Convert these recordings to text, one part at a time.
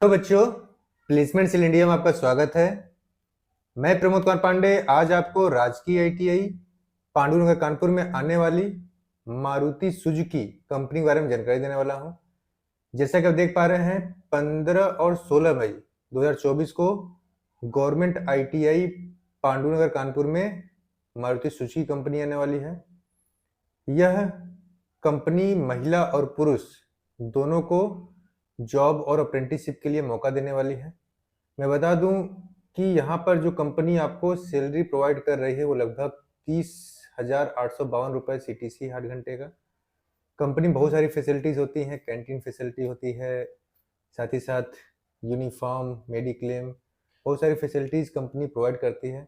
तो बच्चों, placement cell India में आपका स्वागत है। मैं प्रमोद कुमार पांडे आज आपको राजकीय आईटीआई पांडुनगर कानपुर में आने वाली मारुति सुजुकी कंपनी के बारे में जानकारी देने वाला हूं। जैसा कि आप देख पा रहे हैं, 15 और 16 मई 2024 को गवर्नमेंट आईटीआई पांडुनगर कानपुर में मारुति सुजुकी कंपनी आने वाली है। यह कंपनी महिला और पुरुष दोनों को जॉब और अप्रेंटिसशिप के लिए मौका देने वाली है। मैं बता दूं कि यहाँ पर जो कंपनी आपको सैलरी प्रोवाइड कर रही है वो लगभग 30,852 रुपये CTC 8 घंटे का। कंपनी बहुत सारी फैसिलिटीज़ होती हैं, कैंटीन फैसिलिटी होती है, साथ ही साथ यूनिफॉर्म, मेडिक्लेम, बहुत सारी फैसिलिटीज़ कंपनी प्रोवाइड करती है।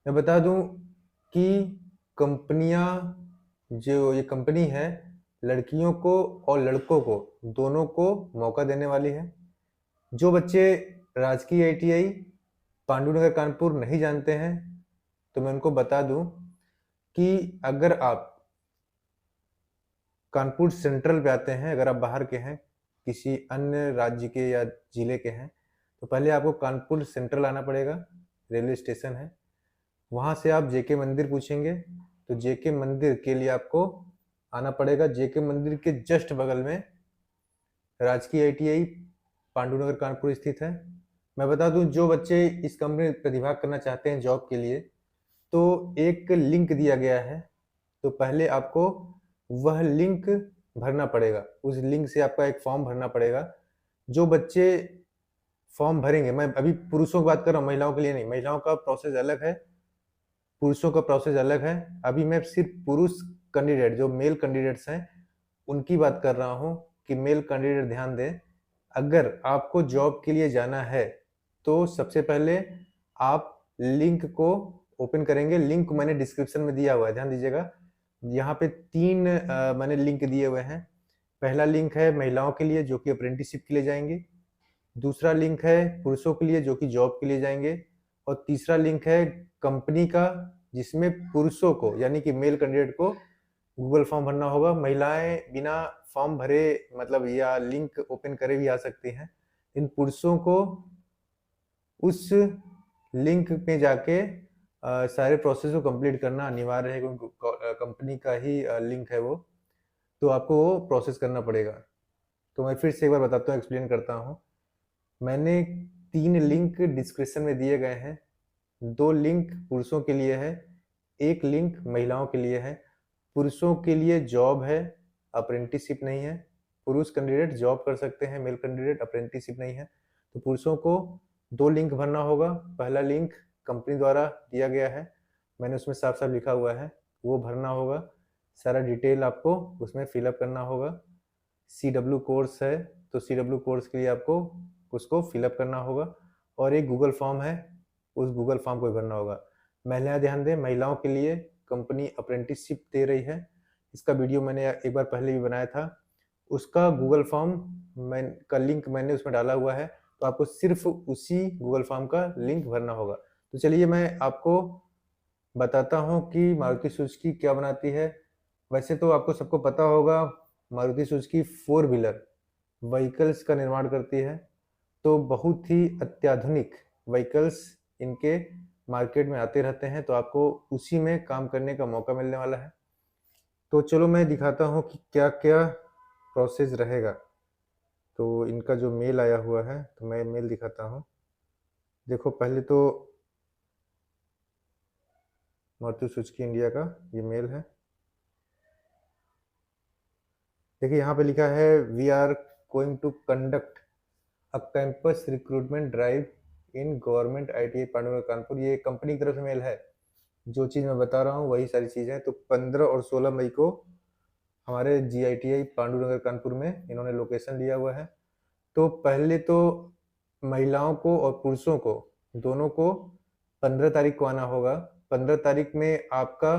मैं बता दूं कि ये कंपनी है लड़कियों को और लड़कों को दोनों को मौका देने वाली है। जो बच्चे राजकीय आईटीआई पांडुनगर कानपुर नहीं जानते हैं तो मैं उनको बता दूं कि अगर आप कानपुर सेंट्रल पे आते हैं, अगर आप बाहर के हैं, किसी अन्य राज्य के या जिले के हैं, तो पहले आपको कानपुर सेंट्रल आना पड़ेगा। रेलवे स्टेशन है, वहाँ से आप जेके मंदिर पूछेंगे तो जेके मंदिर के लिए आपको आना पड़ेगा। जेके मंदिर के जस्ट बगल में राजकीय आईटीआई पांडुनगर कानपुर स्थित है। मैं बता दूं, जो बच्चे इस कंपनी में प्रतिभाग करना चाहते हैं जॉब के लिए, तो एक लिंक दिया गया है, तो पहले आपको वह लिंक भरना पड़ेगा। उस लिंक से आपका एक फॉर्म भरना पड़ेगा। जो बच्चे फॉर्म भरेंगे, मैं अभी पुरुषों की बात कर रहा हूँ, महिलाओं के लिए नहीं। महिलाओं का प्रोसेस अलग है, पुरुषों का प्रोसेस अलग है। अभी मैं सिर्फ पुरुष कैंडिडेट, जो मेल कैंडिडेट्स हैं, उनकी बात कर रहा हूँ कि मेल कैंडिडेट ध्यान दें। अगर आपको जॉब के लिए जाना है तो सबसे पहले आप लिंक को ओपन करेंगे। लिंक मैंने डिस्क्रिप्शन में दिया हुआ है, ध्यान दीजिएगा। यहाँ पे 3 मैंने लिंक दिए हुए हैं। पहला लिंक है महिलाओं के लिए जो कि अप्रेंटिसशिप के लिए जाएंगे, दूसरा लिंक है पुरुषों के लिए जो कि जॉब के लिए जाएंगे, और तीसरा लिंक है कंपनी का जिसमें पुरुषों को यानी कि मेल कैंडिडेट को गूगल फॉर्म भरना होगा। महिलाएं बिना फॉर्म भरे मतलब या लिंक ओपन करे भी आ सकती हैं। इन पुरुषों को उस लिंक पे जाके सारे प्रोसेस को कंप्लीट करना अनिवार्य है, क्योंकि कंपनी का ही लिंक है वो, तो आपको वो प्रोसेस करना पड़ेगा। तो मैं फिर से एक बार बताता हूँ, एक्सप्लेन करता हूँ। मैंने 3 लिंक डिस्क्रिप्शन में दिए गए हैं। 2 लिंक पुरुषों के लिए है, 1 लिंक महिलाओं के लिए है। पुरुषों के लिए जॉब है, अप्रेंटिसशिप नहीं है। पुरुष कैंडिडेट जॉब कर सकते हैं, मेल कैंडिडेट अप्रेंटिसशिप नहीं है। तो पुरुषों को 2 लिंक भरना होगा। पहला लिंक कंपनी द्वारा दिया गया है, मैंने उसमें साफ साफ लिखा हुआ है, वो भरना होगा। सारा डिटेल आपको उसमें फिलअप करना होगा। CW कोर्स है तो CW कोर्स के लिए आपको उसको फिलअप करना होगा, और एक गूगल फॉर्म है, उस गूगल फॉर्म को भरना होगा। महिलाएं ध्यान दें, महिलाओं के लिए कंपनी अप्रेंटिसशिप दे रही है। इसका वीडियो मैंने एक बार पहले भी बनाया था, उसका गूगल फॉर्म का लिंक मैंने उसमें डाला हुआ है, तो आपको सिर्फ उसी गूगल फॉर्म का लिंक भरना होगा। तो चलिए मैं आपको बताता हूँ कि मारुति सुजुकी क्या बनाती है। वैसे तो आपको सबको पता होगा, मारुति सुजुकी 4 व्हीलर व्हीकल्स का निर्माण करती है, तो बहुत ही अत्याधुनिक व्हीकल्स इनके मार्केट में आते रहते हैं, तो आपको उसी में काम करने का मौका मिलने वाला है। तो चलो मैं दिखाता हूँ कि क्या क्या प्रोसेस रहेगा। तो इनका जो मेल आया हुआ है, तो मैं मेल दिखाता हूँ। देखो, पहले तो मारुति सुजुकी इंडिया का ये मेल है। देखिए यहाँ पे लिखा है, we are going to conduct a campus recruitment drive in government ITI Pandunagar Kanpur. ये कंपनी की तरफ से मेल है, जो चीज़ मैं बता रहा हूँ वही सारी चीज़ है। तो 15 और 16 मई को हमारे GITI पांडुनगर कानपुर में इन्होंने लोकेशन लिया हुआ है। तो पहले तो महिलाओं को और पुरुषों को दोनों को 15 तारीख को आना होगा। 15 तारीख में आपका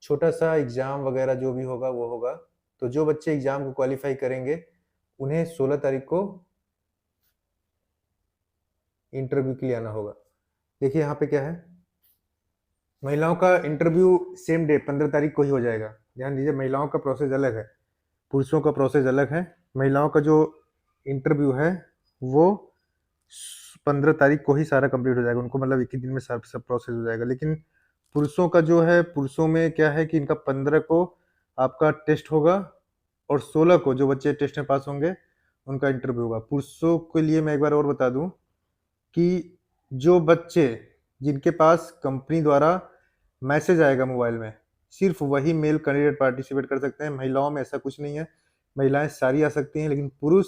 छोटा सा एग्जाम वगैरह जो भी होगा वो होगा। तो जो बच्चे एग्जाम को क्वालिफाई करेंगे उन्हें 16 तारीख को इंटरव्यू के लिए आना होगा। देखिए यहाँ पे क्या है, महिलाओं का इंटरव्यू सेम डे 15 तारीख को ही हो जाएगा। ध्यान दीजिए, महिलाओं का प्रोसेस अलग है, पुरुषों का प्रोसेस अलग है। महिलाओं का जो इंटरव्यू है वो 15 तारीख को ही सारा कंप्लीट हो जाएगा उनको, मतलब एक ही दिन में सब सब प्रोसेस हो जाएगा। लेकिन पुरुषों का जो है, पुरुषों में क्या है कि इनका 15 को आपका टेस्ट होगा और 16 को जो बच्चे टेस्ट में पास होंगे उनका इंटरव्यू होगा। पुरुषों के लिए मैं एक बार और बता दूं कि जो बच्चे जिनके पास कंपनी द्वारा मैसेज आएगा मोबाइल में, सिर्फ वही मेल कैंडिडेट पार्टिसिपेट कर सकते हैं। महिलाओं में ऐसा कुछ नहीं है, महिलाएं सारी आ सकती हैं, लेकिन पुरुष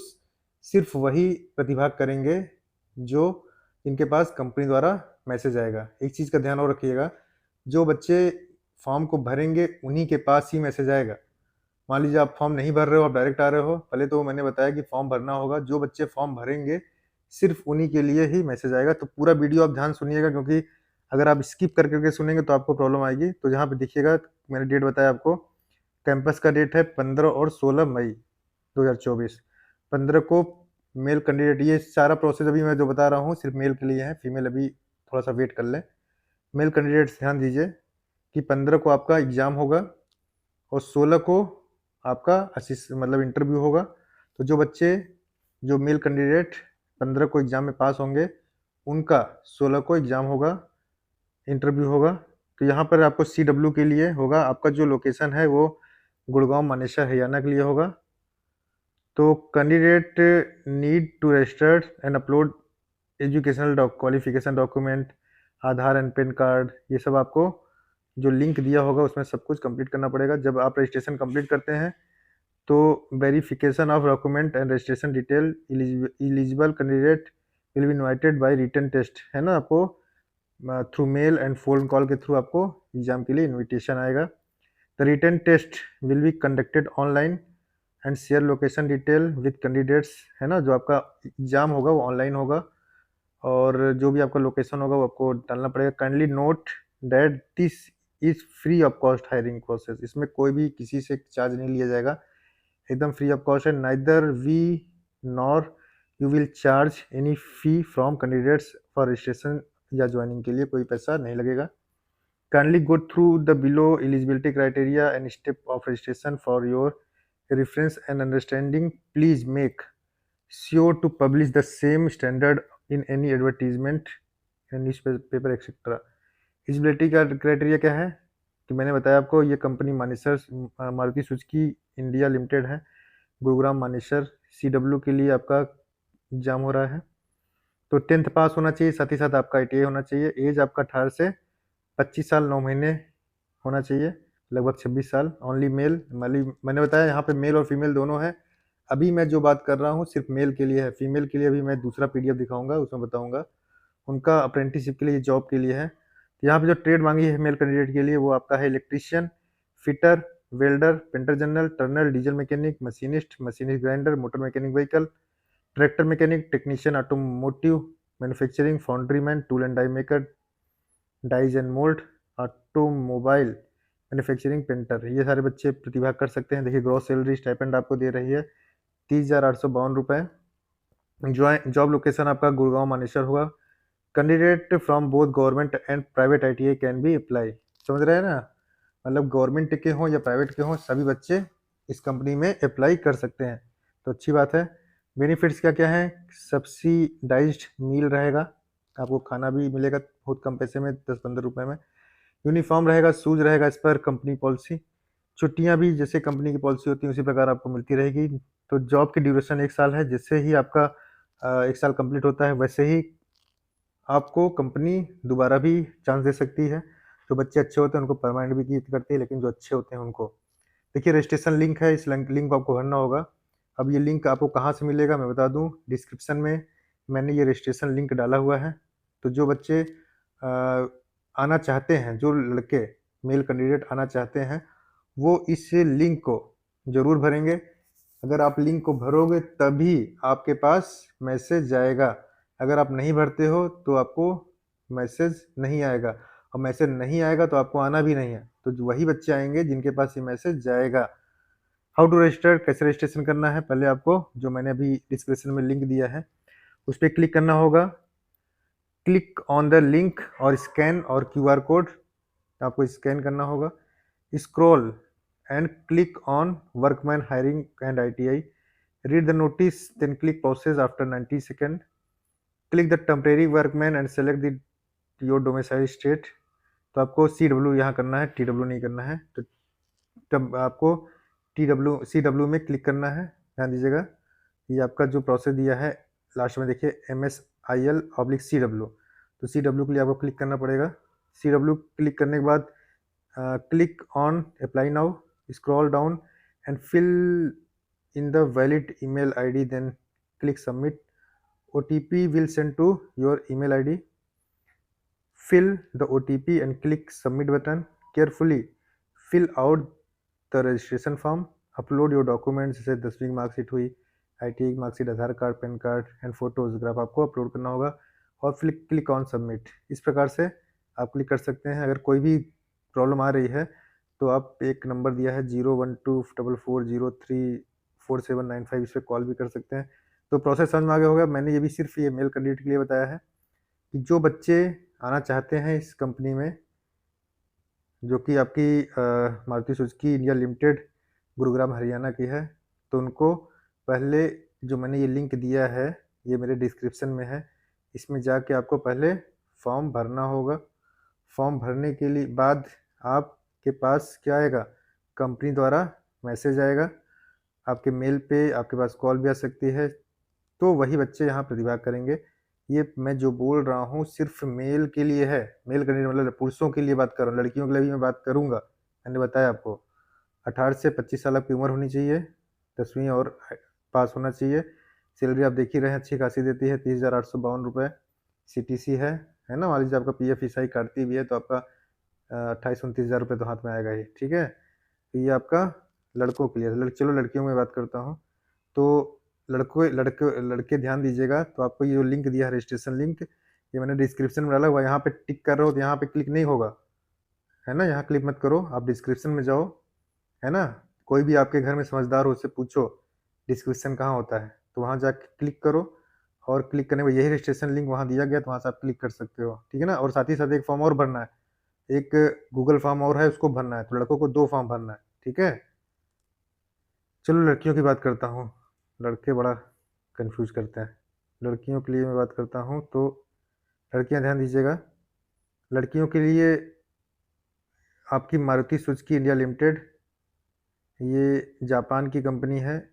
सिर्फ वही प्रतिभाग करेंगे जो इनके पास कंपनी द्वारा मैसेज आएगा। एक चीज़ का ध्यान और रखिएगा, जो बच्चे फॉर्म को भरेंगे उन्हीं के पास ही मैसेज आएगा। मान लीजिए आप फॉर्म नहीं भर रहे हो, आप डायरेक्ट आ रहे हो, पहले तो मैंने बताया कि फॉर्म भरना होगा। जो बच्चे फॉर्म भरेंगे सिर्फ उन्हीं के लिए ही मैसेज आएगा। तो पूरा वीडियो आप ध्यान सुनिएगा, क्योंकि अगर आप स्किप कर करके सुनेंगे तो आपको प्रॉब्लम आएगी। तो जहाँ पे देखिएगा मैंने डेट बताया आपको, कैंपस का डेट है 15 और 16 मई 2024। 15 को मेल कैंडिडेट, ये सारा प्रोसेस अभी मैं जो बता रहा हूँ सिर्फ मेल के लिए है, फीमेल अभी थोड़ा सा वेट कर लें। मेल कैंडिडेट्स ध्यान दीजिए कि 15 को आपका एग्ज़ाम होगा और 16 को आपका मतलब इंटरव्यू होगा। तो जो बच्चे, जो मेल कैंडिडेट 15 को एग्ज़ाम में पास होंगे उनका 16 को एग्ज़ाम होगा, इंटरव्यू होगा। तो यहाँ पर आपको CW के लिए होगा, आपका जो लोकेशन है वो गुड़गांव मानेसर हरियाणा के लिए होगा। तो candidate need to register and upload educational qualification document, Aadhaar and PAN card, ये सब आपको जो लिंक दिया होगा उसमें सब कुछ कंप्लीट करना पड़ेगा। जब आप रजिस्ट्रेशन कंप्लीट करते हैं तो verification of document and registration detail, eligible candidate will be invited by written test, है ना, आपको through mail and phone call के थ्रू आपको एग्जाम के लिए इनविटेशन आएगा। The written test will be conducted online and share location detail with candidates, है ना। जो आपका एग्जाम होगा वो ऑनलाइन होगा और जो भी आपका लोकेशन होगा वो आपको डालना पड़ेगा। Kindly note that this is free of cost hiring process, इसमें कोई भी किसी से चार्ज नहीं लिया जाएगा, एकदम फ्री ऑफ कॉस्ट है। Neither we nor you will charge any fee from candidates for registration, या ज्वाइनिंग के लिए कोई पैसा नहीं लगेगा। Kindly go through the below eligibility criteria and step of registration for your reference and understanding. Please make sure to publish the same standard in any advertisement and newspaper etc. Eligibility का criteria क्या है कि मैंने बताया आपको, ये company Manesar Maruti Suzuki India limited है, Gurugram Manesar. CW के लिए आपका एग्जाम हो रहा है। तो 10th पास होना चाहिए, साथ ही साथ आपका ITI होना चाहिए। एज आपका 18 से 25 साल 9 महीने होना चाहिए, लगभग 26 साल। ओनली मेल, मैंने बताया यहाँ पे मेल और फीमेल दोनों है। अभी मैं जो बात कर रहा हूँ सिर्फ मेल के लिए है, फीमेल के लिए अभी मैं दूसरा PDF दिखाऊंगा, उसमें बताऊंगा उनका अप्रेंटिसशिप के लिए, जॉब के लिए है। तो यहाँ पे जो ट्रेड मांगी है मेल कैंडिडेट के लिए वो आपका है electrician, fitter, welder, painter general, turner, diesel mechanic, machinist, machinist grinder, motor mechanic vehicle, tractor mechanic, technician automotive manufacturing, foundryman, tool and die maker, dies and mould, automobile manufacturing, painter, ये सारे बच्चे प्रतिभाग कर सकते हैं। देखिए ग्रॉस सैलरी स्टाइपेंड आपको दे रही है 30,852 रुपये। जॉब लोकेशन आपका गुड़गांव मानेसर होगा। Candidate from both government and private ITI can be apply, समझ रहे हैं ना, मतलब गवर्नमेंट के हों या प्राइवेट के हों सभी बच्चे इस कंपनी में अप्लाई कर सकते हैं। तो अच्छी बात है। बेनिफिट्स क्या क्या है, सब्सिडाइज्ड मील रहेगा, आपको खाना भी मिलेगा बहुत कम पैसे में, 10-15 रुपये में। यूनिफॉर्म रहेगा, शूज रहेगा, इस पर कंपनी पॉलिसी। छुट्टियां भी जैसे कंपनी की पॉलिसी होती है उसी प्रकार आपको मिलती रहेगी। तो जॉब की ड्यूरेशन 1 साल है, जिससे ही आपका 1 साल कंप्लीट होता है वैसे ही आपको कंपनी दोबारा भी चांस दे सकती है। जो बच्चे अच्छे होते हैं उनको परमानेंट भी करती है, लेकिन जो अच्छे होते हैं उनको, देखिए रजिस्ट्रेशन लिंक है, इस लिंक को आपको भरना होगा। अब ये लिंक आपको कहाँ से मिलेगा मैं बता दूं, डिस्क्रिप्शन में मैंने ये रजिस्ट्रेशन लिंक डाला हुआ है। तो जो बच्चे आना चाहते हैं, जो लड़के मेल कैंडिडेट आना चाहते हैं वो इस लिंक को जरूर भरेंगे। अगर आप लिंक को भरोगे तभी आपके पास मैसेज जाएगा, अगर आप नहीं भरते हो तो आपको मैसेज नहीं आएगा, और मैसेज नहीं आएगा तो आपको आना भी नहीं है। तो वही बच्चे आएंगे जिनके पास ये मैसेज जाएगा। हाउ टू रजिस्टर, कैसे रजिस्ट्रेशन करना है, पहले आपको जो मैंने अभी डिस्क्रिप्शन में लिंक दिया है उस पर क्लिक करना होगा। क्लिक ऑन द लिंक और स्कैन और QR कोड आपको स्कैन करना होगा। Scroll and click on workman hiring and ITI, read the notice then click process after 90 seconds, click the temporary workman and select the your domicile state. तो आपको CW यहाँ करना है, TW नहीं करना है। तो तब आपको CW में क्लिक करना है। ध्यान दीजिएगा, ये आपका जो प्रोसेस दिया है लास्ट में देखिए MSIL/CW। तो CW के लिए आपको क्लिक करना पड़ेगा। CW क्लिक करने के बाद click on apply now, scroll down and fill in the valid email ID, then click submit. OTP will send to your email ID. Fill the OTP and click submit button. Carefully fill out the registration form. Upload your documents जैसे 10वीं की marksheet हुई, ITI की marksheet, Aadhaar card, pan card and photograph आपको upload करना होगा और फिर क्लिक ऑन सबमिट। इस प्रकार से आप क्लिक कर सकते हैं। अगर कोई भी प्रॉब्लम आ रही है तो आप एक नंबर दिया है 01244034795, इस पर कॉल भी कर सकते हैं। तो प्रोसेस समझ में आ गया होगा। मैंने ये भी सिर्फ ये मेल कैंडिडेट के लिए बताया है कि जो बच्चे आना चाहते हैं इस कंपनी में, जो कि आपकी Maruti Suzuki India limited Gurugram Haryana की है, तो उनको पहले जो मैंने ये लिंक दिया है ये मेरे डिस्क्रिप्शन में है, इसमें जाके आपको पहले फॉर्म भरना होगा। फॉर्म भरने के लिए बाद आपके पास क्या आएगा, कंपनी द्वारा मैसेज आएगा आपके मेल पे, आपके पास कॉल भी आ सकती है। तो वही बच्चे यहाँ प्रतिभाग करेंगे। ये मैं जो बोल रहा हूँ सिर्फ मेल के लिए है, मेल करने मतलब पुरुषों के लिए बात कर रहा हूँ, लड़कियों के लिए भी मैं बात करूँगा। मैंने बताया आपको 18 से 25 साल आपकी उम्र होनी चाहिए, 10वीं और पास होना चाहिए। सैलरी आप देख ही रहे हैं अच्छी खासी देती है, 30,852 रुपये। CTC है ना। मान लीजिए आपका PF ईसाई काटती भी है तो आपका 28-29 हज़ार रुपये तो हाथ में आएगा ही। ठीक है, तो ये आपका लड़कों के लिए। चलो लड़कियों में बात करता हूँ। तो लड़के ध्यान दीजिएगा। तो आपको ये जो लिंक दिया है रजिस्ट्रेशन लिंक, ये मैंने डिस्क्रिप्शन में डाला हुआ। यहाँ पे टिक कर रहे हो तो यहाँ पे क्लिक नहीं होगा, है ना। यहाँ क्लिक मत करो, आप डिस्क्रिप्शन में जाओ, है ना। कोई भी आपके घर में समझदार हो उससे पूछो डिस्क्रिप्शन कहाँ होता है, तो वहाँ जाके क्लिक करो। और क्लिक करने में यही रजिस्ट्रेशन लिंक वहाँ दिया गया, तो वहाँ से आप क्लिक कर सकते हो। ठीक है ना। और साथ ही साथ एक फॉर्म और भरना है, एक गूगल फॉर्म और है, उसको भरना है। तो लड़कों को 2 फॉर्म भरना है। ठीक है। चलो लड़कियों की बात करता हूँ। लड़के बड़ा कंफ्यूज करते हैं। लड़कियों के लिए मैं बात करता हूँ। तो लड़कियां ध्यान दीजिएगा, लड़कियों के लिए आपकी मारुति सुजुकी इंडिया लिमिटेड, ये जापान की कंपनी है।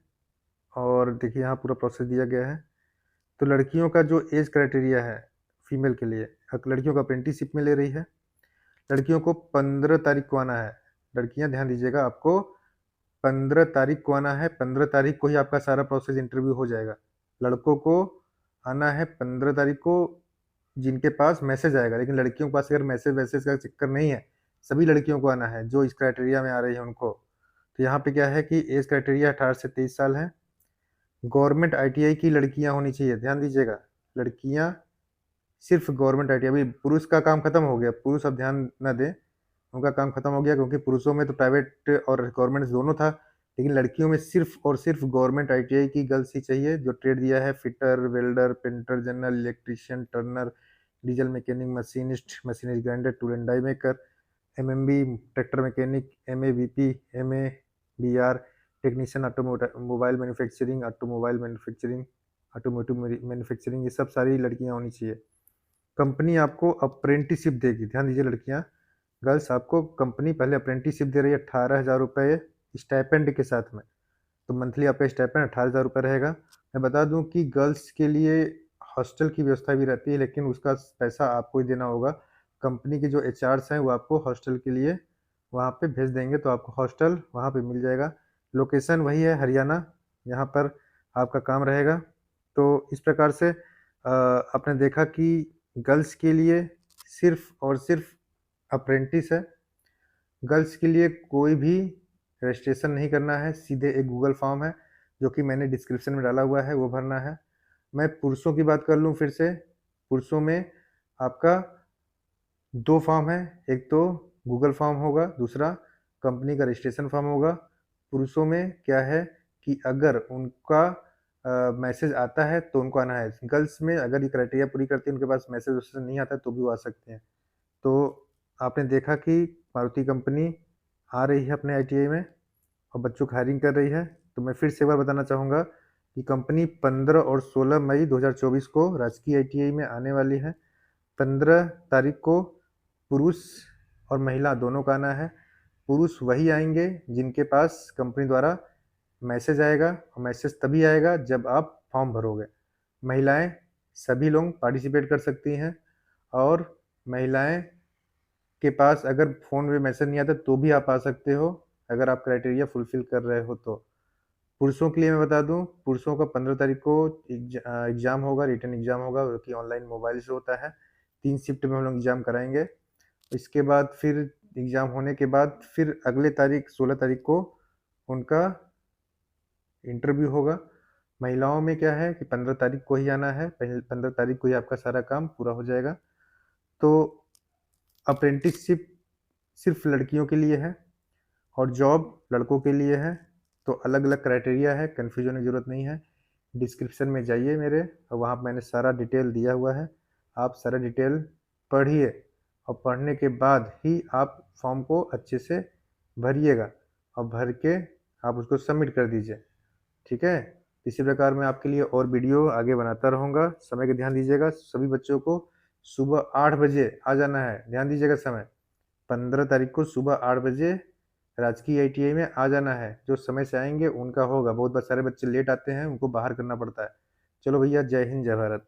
और देखिए यहाँ पूरा प्रोसेस दिया गया है। तो लड़कियों का जो एज क्राइटेरिया है फीमेल के लिए, लड़कियों का अप्रेंटिसशिप में ले रही है। लड़कियों को 15 तारीख को आना है। लड़कियां ध्यान दीजिएगा, आपको 15 तारीख को आना है। 15 तारीख को ही आपका सारा प्रोसेस इंटरव्यू हो जाएगा। लड़कों को आना है 15 तारीख को, जिनके पास मैसेज आएगा। लेकिन लड़कियों के पास अगर मैसेज वैसेज का चक्कर नहीं है, सभी लड़कियों को आना है जो इस क्राइटेरिया में आ रही है उनको। तो यहाँ पे क्या है कि एज क्राइटेरिया 18 से 23 साल है। गवर्नमेंट ITI की लड़कियां होनी चाहिए। ध्यान दीजिएगा, लड़कियां सिर्फ गवर्नमेंट ITI। अभी पुरुष का काम खत्म हो गया, पुरुष अब ध्यान न दें, उनका काम खत्म हो गया, क्योंकि पुरुषों में तो प्राइवेट और गवर्नमेंट दोनों था। लेकिन लड़कियों में सिर्फ और सिर्फ गवर्नमेंट ITI की गर्ल्स ही चाहिए। जो ट्रेड दिया है fitter, welder, painter, general, electrician, turner, diesel mechanic, machinist grinder, tool and die maker, MMB tractor mechanic, MA BP, MA BR technician, automobile manufacturing, ये सब सारी लड़कियां होनी चाहिए। कंपनी आपको अप्रेंटिसशिप देगी। ध्यान दीजिए लड़कियां, गर्ल्स, आपको कंपनी पहले अप्रेंटिसशिप दे रही है 18,000 रुपये स्टाइपेंड के साथ में। तो मंथली आपका स्टाइपेंड 18,000 रुपये रहेगा। मैं बता दूं कि गर्ल्स के लिए हॉस्टल की व्यवस्था भी रहती है, लेकिन उसका पैसा आपको ही देना होगा। कंपनी के जो HRs हैं वो आपको हॉस्टल के लिए वहाँ पे भेज देंगे, तो आपको हॉस्टल वहाँ पे मिल जाएगा। लोकेशन वही है हरियाणा, यहाँ पर आपका काम रहेगा। तो इस प्रकार से आपने देखा कि गर्ल्स के लिए सिर्फ और सिर्फ अप्रेंटिस है। गर्ल्स के लिए कोई भी रजिस्ट्रेशन नहीं करना है, सीधे एक गूगल फॉर्म है जो कि मैंने डिस्क्रिप्शन में डाला हुआ है, वो भरना है। मैं पुरुषों की बात कर लूँ फिर से। पुरुषों में आपका 2 फॉर्म है, एक तो गूगल फॉर्म होगा, दूसरा कंपनी का रजिस्ट्रेशन फॉर्म होगा। पुरुषों में क्या है कि अगर उनका मैसेज आता है तो उनको आना है। गर्ल्स में अगर ये क्राइटेरिया पूरी करती है, उनके पास मैसेज वैसेज नहीं आता है तो भी वो आ सकते हैं। तो आपने देखा कि मारुति कंपनी आ रही है अपने ITI में और बच्चों की हायरिंग कर रही है। तो मैं फिर से एक बार बताना चाहूँगा कि कंपनी 15 और 16 मई 2024 को राजकीय ITI में आने वाली है। 15 तारीख को पुरुष और महिला दोनों का आना है। पुरुष वही आएंगे जिनके पास कंपनी द्वारा मैसेज आएगा, और मैसेज तभी आएगा जब आप फॉर्म भरोगे। महिलाएं सभी लोग पार्टिसिपेट कर सकती हैं, और महिलाएं के पास अगर फ़ोन में मैसेज नहीं आता तो भी आप आ सकते हो, अगर आप क्राइटेरिया फुलफिल कर रहे हो तो। पुरुषों के लिए मैं बता दूं, पुरुषों का 15 तारीख को एग्ज़ाम होगा, रिटन एग्ज़ाम होगा, जो कि ऑनलाइन मोबाइल से होता है। 3 शिफ्ट में हम लोग एग्ज़ाम कराएंगे। इसके बाद फिर एग्ज़ाम होने के बाद फिर अगले तारीख 16 तारीख को उनका इंटरव्यू होगा। महिलाओं में क्या है कि 15 तारीख को ही आना है, 15 तारीख को ही आपका सारा काम पूरा हो जाएगा। तो अप्रेंटिसशिप सिर्फ लड़कियों के लिए है और जॉब लड़कों के लिए है। तो अलग अलग क्राइटेरिया है, कन्फ्यूज होने की ज़रूरत नहीं है। डिस्क्रिप्शन में जाइए मेरे, और वहाँ पर मैंने सारा डिटेल दिया हुआ है। आप सारा डिटेल पढ़िए, और पढ़ने के बाद ही आप फॉर्म को अच्छे से भरिएगा, और भर के आप उसको सबमिट कर दीजिए। ठीक है? इसी प्रकार मैं आपके लिए और वीडियो आगे बनाता रहूँगा। समय का ध्यान दीजिएगा। सभी बच्चों को सुबह 8 बजे आ जाना है। ध्यान दीजिएगा समय। 15 तारीख को सुबह 8 बजे राजकीय ITI में आ जाना है। जो समय से आएंगे उनका होगा। बहुत सारे बच्चे लेट आते हैं, उनको बाहर करना पड़ता है। चलो भैया, जय हिंद, जय भारत।